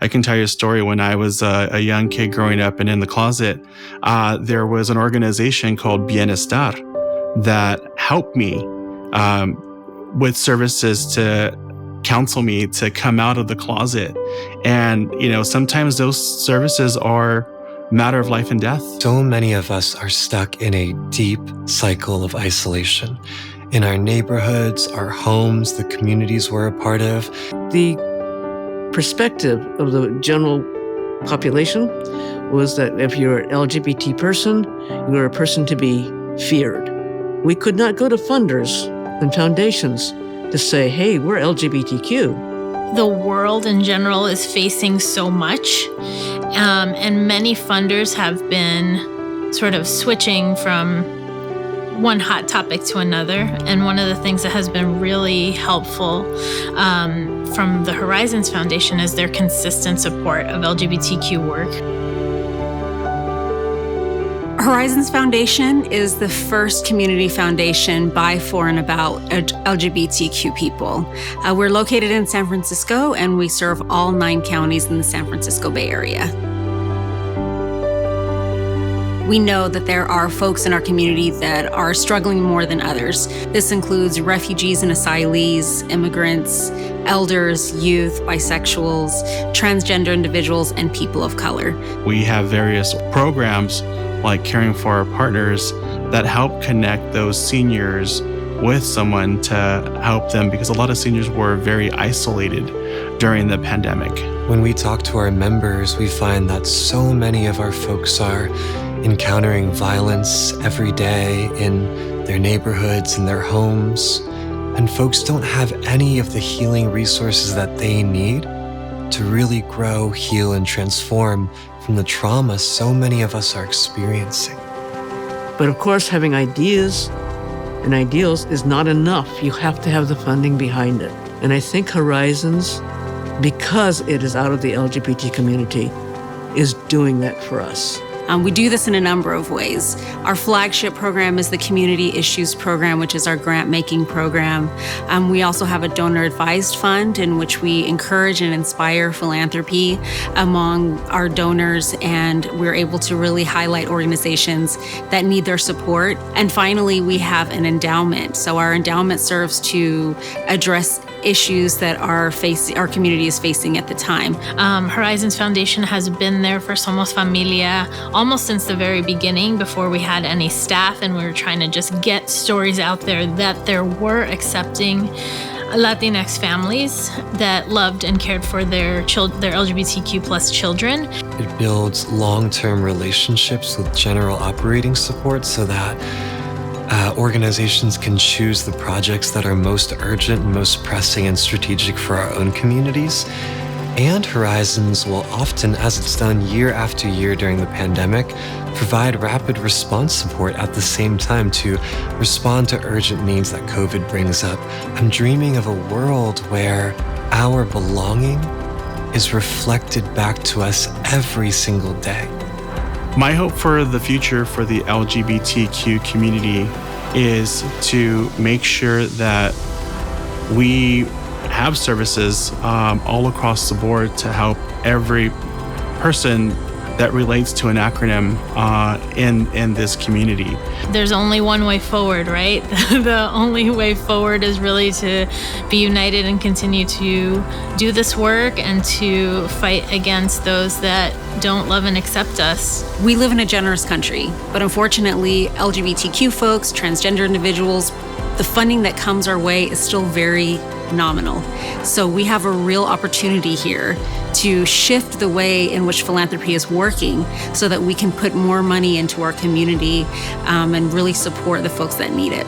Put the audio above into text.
I can tell you a story. When I was a young kid growing up and in the closet, there was an organization called Bienestar that helped me with services to counsel me to come out of the closet. And, sometimes those services are matter of life and death. So many of us are stuck in a deep cycle of isolation. In our neighborhoods, our homes, the communities we're a part of. The perspective of the general population was that if you're an LGBT person, you're a person to be feared. We could not go to funders and foundations to say, hey, we're LGBTQ. The world in general is facing so much, and many funders have been sort of switching from one hot topic to another. And one of the things that has been really helpful from the Horizons Foundation is their consistent support of LGBTQ work. Horizons Foundation is the first community foundation by, for, and about LGBTQ people. We're located in San Francisco, and we serve all 9 counties in the San Francisco Bay Area. We know that there are folks in our community that are struggling more than others. This includes refugees and asylees, immigrants, elders, youth, bisexuals, transgender individuals, and people of color. We have various programs like Caring for Our Partners that help connect those seniors with someone to help them, because a lot of seniors were very isolated during the pandemic. When we talk to our members, we find that so many of our folks are encountering violence every day in their neighborhoods, in their homes, and folks don't have any of the healing resources that they need to really grow, heal, and transform from the trauma so many of us are experiencing. But of course, having ideas and ideals is not enough. You have to have the funding behind it. And I think Horizons, because it is out of the LGBT community, is doing that for us. We do this in a number of ways. Our flagship program is the Community Issues Program, which is our grant-making program. We also have a donor-advised fund in which we encourage and inspire philanthropy among our donors, and we're able to really highlight organizations that need their support. And finally, we have an endowment. So our endowment serves to address issues that our community is facing at the time. Horizons Foundation has been there for Somos Familia almost since the very beginning, before we had any staff, and we were trying to just get stories out there that there were accepting Latinx families that loved and cared for their LGBTQ plus children. It builds long-term relationships with general operating support so that organizations can choose the projects that are most urgent and most pressing and strategic for our own communities. And Horizons will often, as it's done year after year during the pandemic, provide rapid response support at the same time to respond to urgent needs that COVID brings up. I'm dreaming of a world where our belonging is reflected back to us every single day. My hope for the future for the LGBTQ community is to make sure that we have services all across the board to help every person that relates to an acronym in this community. There's only one way forward, right? The only way forward is really to be united and continue to do this work and to fight against those that don't love and accept us. We live in a generous country, but unfortunately, LGBTQ folks, transgender individuals, the funding that comes our way is still very nominal. So we have a real opportunity here to shift the way in which philanthropy is working so that we can put more money into our community and really support the folks that need it.